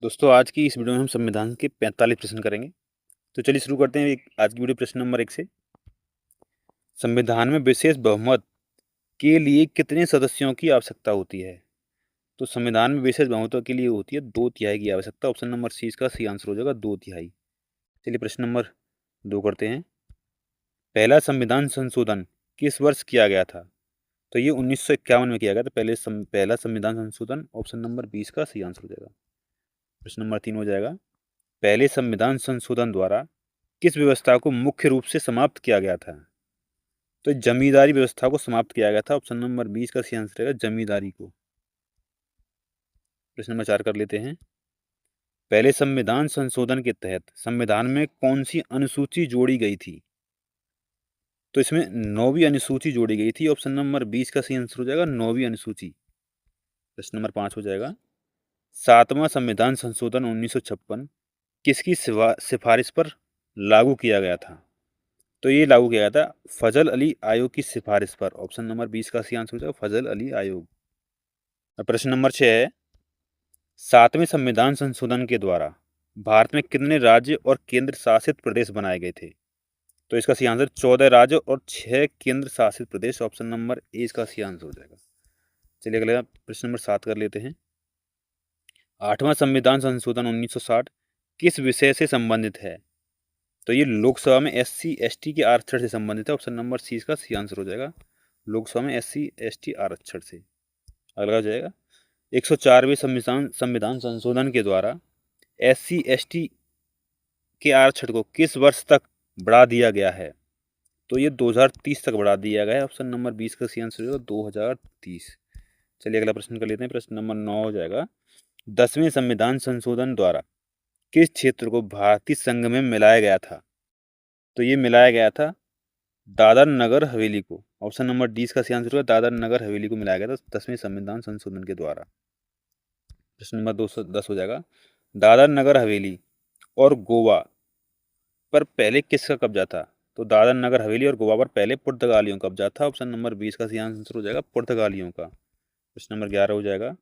दोस्तों आज की इस वीडियो में हम संविधान के 45 प्रश्न करेंगे। तो चलिए शुरू करते हैं आज की वीडियो प्रश्न नंबर 1 से। संविधान में विशेष बहुमत के लिए कितने सदस्यों की आवश्यकता होती है? तो संविधान में विशेष बहुमत के लिए होती है 2/3 की आवश्यकता। ऑप्शन नंबर सी इसका सही आंसर हो जाएगा 2/3। चलिए प्रश्न नंबर 2 करते हैं। पहला संविधान संशोधन किस वर्ष किया गया था? तो ये 1951 में किया गया था पहला संविधान संशोधन। ऑप्शन नंबर 20 का सही आंसर हो जाएगा। प्रश्न नंबर 3 हो जाएगा। पहले संविधान संशोधन द्वारा किस व्यवस्था को मुख्य रूप से समाप्त किया गया था? तो जमींदारी व्यवस्था को समाप्त किया गया था। ऑप्शन नंबर 20 का सही आंसर रहेगा जमींदारी को। प्रश्न नंबर 4 कर लेते हैं। पहले संविधान संशोधन के तहत संविधान में कौन सी अनुसूची जोड़ी गई थी? तो इसमें 9वीं अनुसूची जोड़ी गई थी। ऑप्शन नंबर 20 का सही आंसर हो जाएगा 9वीं अनुसूची। प्रश्न नंबर 5 हो जाएगा। सातवां संविधान संशोधन 1956 किसकी सिफारिश पर लागू किया गया था? तो ये लागू किया गया था फजल अली आयोग की सिफारिश पर। ऑप्शन नंबर 20 का सही आंसर हो जाएगा फजल अली आयोग। प्रश्न नंबर 6 है। सातवें संविधान संशोधन के द्वारा भारत में कितने राज्य और केंद्र शासित प्रदेश बनाए गए थे? तो इसका सही आंसर 14 राज्य और 6 केंद्र शासित प्रदेश। ऑप्शन नंबर ए इसका सही आंसर हो जाएगा। चलिए अगला प्रश्न नंबर 7 कर लेते हैं। आठवां संविधान संशोधन 1960 किस विषय से संबंधित है? तो ये लोकसभा में SC ST के आरक्षण से संबंधित है। ऑप्शन नंबर सी इसका सही आंसर हो जाएगा लोकसभा में SC ST आरक्षण से। अगला हो जाएगा 104वें संविधान संशोधन के द्वारा SC ST के आरक्षण को किस वर्ष तक बढ़ा दिया गया है? तो ये 2030 तक बढ़ा दिया गया है। ऑप्शन नंबर 20 का सही आंसर होगा 2030। चलिए अगला प्रश्न कर लेते हैं। प्रश्न नंबर 9 हो जाएगा। 10वें संविधान संशोधन द्वारा किस क्षेत्र को भारतीय संघ में मिलाया गया था? तो ये मिलाया गया था दादर नगर हवेली को। ऑप्शन नंबर 20 का सही आंसर होगा दादर नगर हवेली को मिलाया गया था 10वें संविधान संशोधन के द्वारा। प्रश्न नंबर 210 हो जाएगा। दादर नगर हवेली और गोवा पर पहले किसका कब्जा था? तो दादर नगर हवेली और गोवा पर पहले पुर्तगालियों का कब्जा था। ऑप्शन नंबर 20 का सही आंसर हो जाएगा पुर्तगालियों का। प्रश्न नंबर 11 हो जाएगा।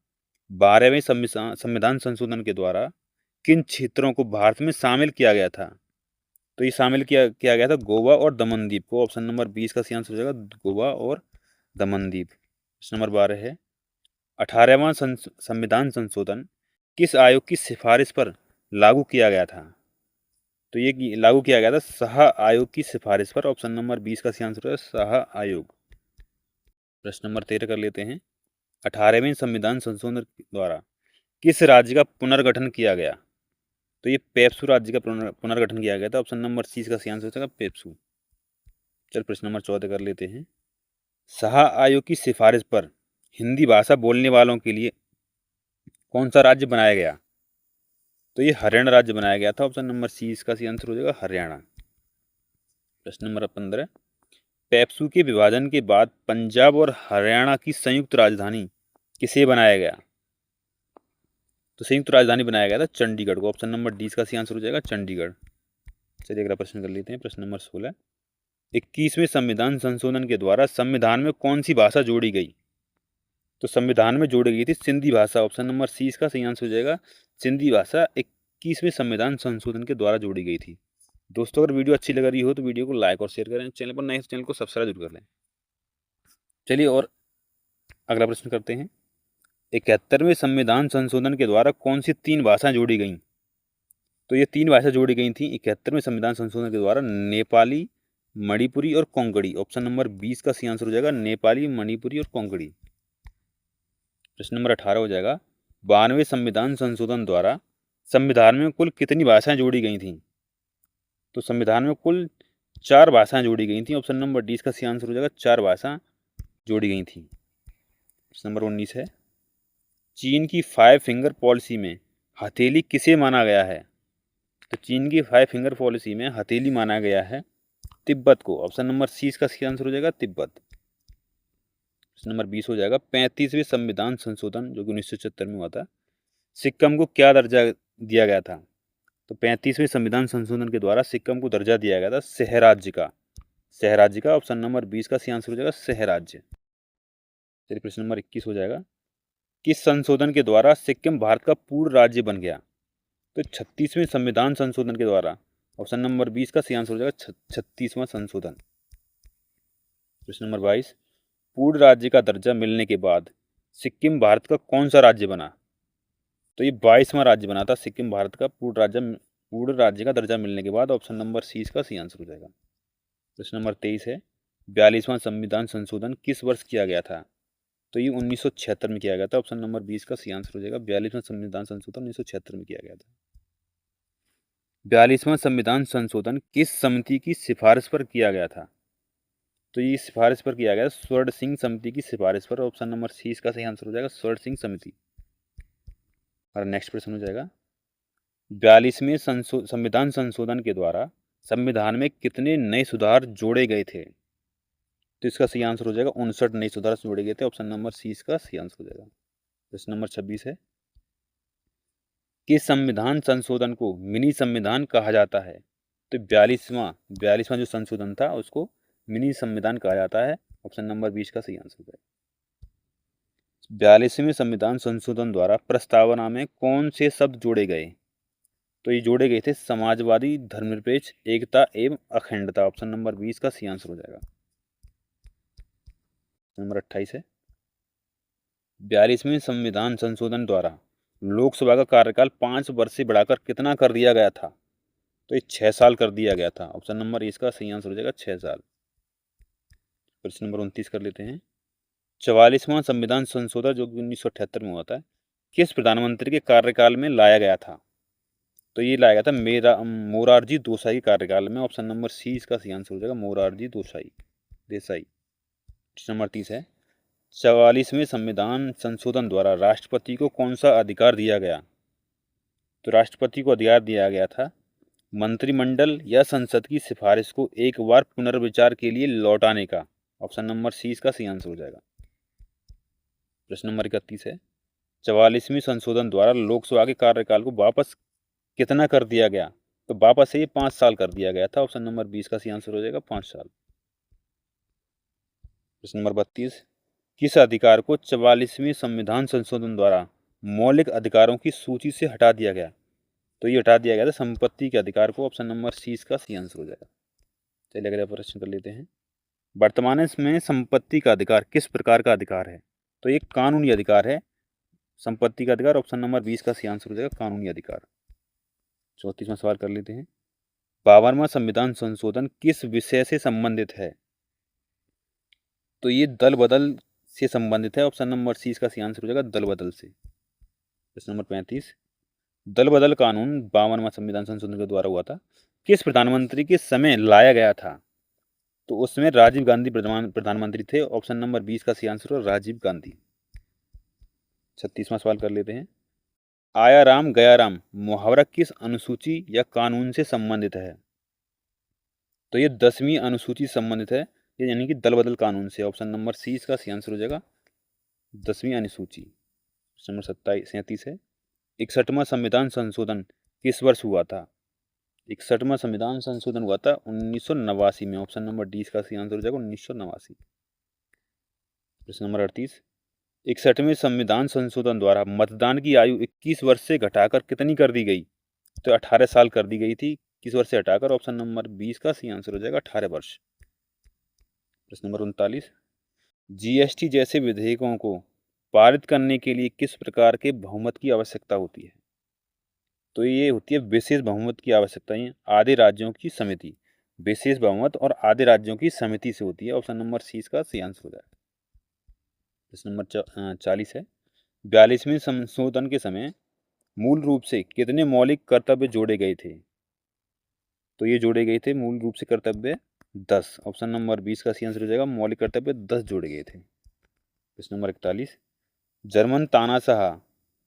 12वें संविधान संशोधन के द्वारा किन क्षेत्रों को भारत में शामिल किया गया था? तो ये शामिल किया गया था गोवा और दमन द्वीप को। ऑप्शन नंबर 20 का सही आंसर हो जाएगा गोवा और दमन द्वीप। प्रश्न नंबर 12 है। 18वां संविधान संशोधन किस आयोग की सिफारिश पर लागू किया गया था? तो ये लागू किया गया था शाह आयोग की सिफारिश पर। ऑप्शन नंबर 20 का सही आंसर है शाह आयोग। प्रश्न नंबर 13 कर लेते हैं। 18वें संविधान संशोधन द्वारा किस राज्य का पुनर्गठन किया गया? तो ये पेप्सू राज्य का पुनर्गठन किया गया था। ऑप्शन नंबर सी का सही आंसर हो जाएगा पेप्सू। चल प्रश्न नंबर 14 कर लेते हैं। शाह आयोग की सिफारिश पर हिंदी भाषा बोलने वालों के लिए कौन सा राज्य बनाया गया? तो ये हरियाणा राज्य बनाया गया था। ऑप्शन नंबर सी इसका सही आंसर हो जाएगा हरियाणा। प्रश्न नंबर 15। पेप्सू के विभाजन के बाद पंजाब और हरियाणा की संयुक्त राजधानी किसे बनाया गया? तो संयुक्त राजधानी बनाया गया था चंडीगढ़ को। ऑप्शन नंबर डी का सही आंसर हो जाएगा चंडीगढ़। चलिए अगला प्रश्न कर लेते हैं। प्रश्न नंबर 16। 21वें संविधान संशोधन के द्वारा संविधान में कौन सी भाषा जोड़ी गई? तो संविधान में जोड़ी गई थी सिंधी भाषा। ऑप्शन नंबर सी इसका सही आंसर हो जाएगा सिंधी भाषा 21वें संविधान संशोधन के द्वारा जोड़ी गई थी। दोस्तों अगर वीडियो अच्छी लग रही हो तो वीडियो को लाइक और शेयर करें। चैनल पर नए तो चैनल को सब्सक्राइब जरूर कर लें। चलिए और अगला प्रश्न करते हैं। 71वें संविधान संशोधन के द्वारा कौन सी 3 भाषाएं जोड़ी गई? तो ये 3 भाषा जोड़ी गई थी 71वें संविधान संशोधन के द्वारा नेपाली, मणिपुरी और कोंकणी। ऑप्शन नंबर 20 का सही आंसर हो जाएगा नेपाली, मणिपुरी और कोंकणी। प्रश्न नंबर 18 हो जाएगा। 92वें संविधान संशोधन द्वारा संविधान में कुल कितनी भाषाएं जोड़ी गई थी? तो संविधान में कुल 4 भाषाएं जोड़ी गई थी। ऑप्शन नंबर डी का सही आंसर हो जाएगा 4 भाषा जोड़ी गई थी। प्रश्न नंबर 19 है। चीन की 5 फिंगर पॉलिसी में हथेली किसे माना गया है? तो चीन की 5 फिंगर पॉलिसी में हथेली माना गया है तिब्बत को। ऑप्शन नंबर सी इसका सही आंसर हो जाएगा तिब्बत। प्रश्न नंबर 20 हो जाएगा। 35वें संविधान संशोधन जो कि 1976 में हुआ था, सिक्किम को क्या दर्जा दिया गया था? तो 35वें संविधान संशोधन के द्वारा सिक्किम को दर्जा दिया गया था सहराज्य का। सहराज्य का। ऑप्शन नंबर 20 का सही आंसर हो जाएगा सहराज्य। चलिए प्रश्न नंबर 21 हो जाएगा। किस संशोधन के द्वारा सिक्किम भारत का पूर्ण राज्य बन गया? तो 36वें संविधान संशोधन के द्वारा ऑप्शन नंबर 20 का सही आंसर हो जाएगा 36वां संशोधन। प्रश्न नंबर 22, पूर्ण राज्य का दर्जा मिलने के बाद सिक्किम भारत का कौन सा राज्य बना? तो ये 22वां राज्य बना था सिक्किम भारत का पूर्ण राज्य का दर्जा मिलने के बाद। ऑप्शन नंबर सी इसका सही आंसर हो जाएगा। प्रश्न नंबर 23 है, 42वां संविधान संशोधन किस वर्ष किया गया था? तो ये 1976 में किया गया था। ऑप्शन नंबर 20 का सही आंसर हो जाएगा। 42वां संविधान संशोधन 1976 में किया गया था। 42वां संविधान संशोधन किस समिति की सिफारिश पर किया गया था? तो ये सिफारिश पर किया गया स्वर्ण सिंह समिति की सिफारिश पर। ऑप्शन नंबर सी इसका सही आंसर हो जाएगा, स्वर्ण सिंह समिति। और नेक्स्ट प्रश्न हो जाएगा, 42वें संविधान संशोधन के द्वारा संविधान में कितने नए सुधार जोड़े गए थे? तो इसका सही आंसर हो जाएगा 59 नए सुधार जोड़े गए थे। ऑप्शन नंबर सी इसका सही आंसर हो जाएगा। प्रश्न नंबर 26 है, किस संविधान संशोधन को मिनी संविधान कहा जाता है? तो 42वां जो संशोधन था उसको मिनी संविधान कहा जाता है। ऑप्शन नंबर 20 का सही आंसर हो जाएगा। 42वें संविधान संशोधन द्वारा प्रस्तावना में कौन से शब्द जोड़े गए? तो ये जोड़े गए थे समाजवादी, धर्मनिरपेक्ष, एकता एवं अखंडता। ऑप्शन नंबर 20 का सही आंसर हो जाएगा। नंबर 28 है, 42वें संविधान संशोधन द्वारा लोकसभा का कार्यकाल 5 वर्ष से बढ़ाकर कितना कर दिया गया था? तो ये 6 साल कर दिया गया था। ऑप्शन नंबर इसका सही आंसर हो जाएगा 6 साल। प्रश्न नंबर 29 कर लेते हैं, 44वां संविधान संशोधन जो कि 1978 में हुआ था, किस प्रधानमंत्री के कार्यकाल में लाया गया था? तो ये लाया गया था मोरारजी देसाई के कार्यकाल में। ऑप्शन नंबर सी इसका सही आंसर हो जाएगा, मोरारजी देसाई। प्रश्न नंबर 30 है, 44वें संविधान संशोधन द्वारा राष्ट्रपति को कौन सा अधिकार दिया गया? तो राष्ट्रपति को अधिकार दिया गया था मंत्रिमंडल या संसद की सिफारिश को एक बार पुनर्विचार के लिए लौटाने का। ऑप्शन नंबर सी इसका सही आंसर हो जाएगा। प्रश्न नंबर 31 है, 44वें संशोधन द्वारा लोकसभा के कार्यकाल को वापस कितना कर दिया गया? तो वापस से ये 5 साल कर दिया गया था। ऑप्शन नंबर 20 का सही आंसर हो जाएगा 5 साल। प्रश्न नंबर 32, किस अधिकार को 44वें संविधान संशोधन द्वारा मौलिक अधिकारों की सूची से हटा दिया गया? तो ये हटा दिया गया था संपत्ति के अधिकार को। ऑप्शन नंबर सी इसका सही आंसर हो जाएगा। चलिए अगला प्रश्न कर लेते हैं, वर्तमान में संपत्ति का अधिकार किस प्रकार का अधिकार है? तो ये कानूनी अधिकार है संपत्ति का अधिकार। ऑप्शन नंबर 20 का सही आंसर हो जाएगा कानूनी अधिकार। 34वां सवाल कर लेते हैं, 52वां संविधान संशोधन किस विषय से संबंधित है? तो ये दल बदल से संबंधित है। ऑप्शन नंबर सी इसका सही आंसर हो जाएगा दल बदल से। प्रश्न नंबर 35, दल बदल कानून 52वां संविधान संशोधन के द्वारा हुआ था, किस प्रधानमंत्री के समय लाया गया था? तो उसमें राजीव गांधी प्रधानमंत्री थे। ऑप्शन नंबर 20 का सही आंसर हो राजीव गांधी। 36वां सवाल कर लेते हैं, आया राम गया राम मुहावरा किस अनुसूची या कानून से संबंधित है? तो ये 10वीं अनुसूची से संबंधित है, ये यानी कि दल बदल कानून से। ऑप्शन नंबर सी इसका सही आंसर हो जाएगा 10वीं अनुसूची। प्रश्न नंबर 37 है, 61वां संविधान संशोधन किस वर्ष हुआ था? 61वां संविधान संशोधन हुआ था 1989 में। ऑप्शन नंबर डी इसका सही आंसर हो जाएगा 1989। प्रश्न नंबर 38, 61वें संविधान संशोधन द्वारा मतदान की आयु 21 वर्ष से घटाकर कितनी कर दी गई? तो 18 साल कर दी गई थी। 21 वर्ष से हटाकर। ऑप्शन नंबर 20 का सही आंसर हो जाएगा 18 वर्ष। प्रश्न नंबर 39, जीएसटी जैसे विधेयकों को पारित करने के लिए किस प्रकार के बहुमत की आवश्यकता होती है? तो ये होती है विशेष बहुमत की आवश्यकता। आधे राज्यों की समिति, विशेष बहुमत और आधे राज्यों की समिति से होती है। ऑप्शन नंबर सी इसका सही आंसर हो जाएगा। प्रश्न नंबर 40 है, 42वें संशोधन के समय मूल रूप से कितने मौलिक कर्तव्य जोड़े गए थे? तो ये जोड़े गए थे मूल रूप से कर्तव्य 10। ऑप्शन नंबर 20 का सही आंसर हो जाएगा मौलिक कर्तव्य 10 जोड़े गए थे। प्रश्न नंबर 41, जर्मन तानाशाह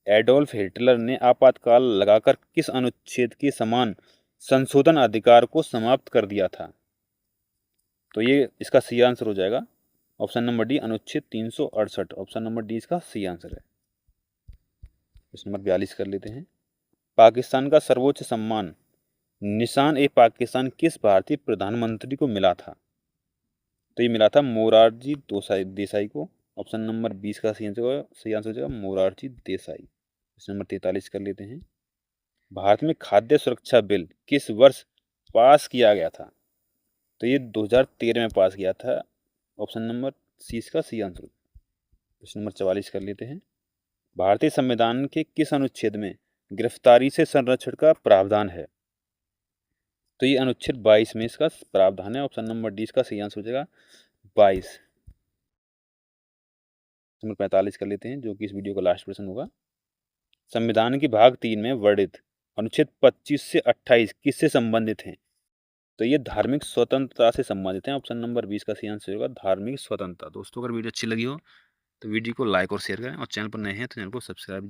एडोल्फ हिटलर ने आपातकाल लगाकर किस अनुच्छेद के समान संशोधन अधिकार को समाप्त कर दिया था? तो ये इसका सही आंसर हो जाएगा ऑप्शन नंबर डी अनुच्छेद 368। ऑप्शन नंबर डी इसका सही आंसर है। प्रश्न नंबर 42 कर लेते हैं, पाकिस्तान का सर्वोच्च सम्मान निशान ए पाकिस्तान किस भारतीय प्रधानमंत्री को मिला था? तो ये मिला था मोरारजी देसाई को। ऑप्शन नंबर 20 का सही आंसर हो जाएगा मोरारजी देसाई। प्रश्न नंबर 43 कर लेते हैं, भारत में खाद्य सुरक्षा बिल किस वर्ष पास किया गया था? तो ये 2013 में पास किया था। ऑप्शन नंबर सी इसका सी आंसर। प्रश्न नंबर 44 कर लेते हैं। भारतीय संविधान के किस अनुच्छेद में गिरफ्तारी से संरक्षण का प्रावधान है? तो ये अनुच्छेद 22 में इसका प्रावधान है। ऑप्शन नंबर डी इसका सही आंसर हो जाएगा 22। नंबर 45 कर लेते हैं, जो कि इस वीडियो का लास्ट प्रश्न होगा। संविधान के भाग 3 में वर्णित अनुच्छेद 25 से 28 किससे संबंधित हैं? तो ये धार्मिक स्वतंत्रता से संबंधित हैं। ऑप्शन नंबर 20 का सही आंसर होगा धार्मिक स्वतंत्रता। दोस्तों, अगर वीडियो अच्छी लगी हो तो वीडियो को लाइक और शेयर करें, और चैनल पर नए हैं तो चैनल को सब्सक्राइब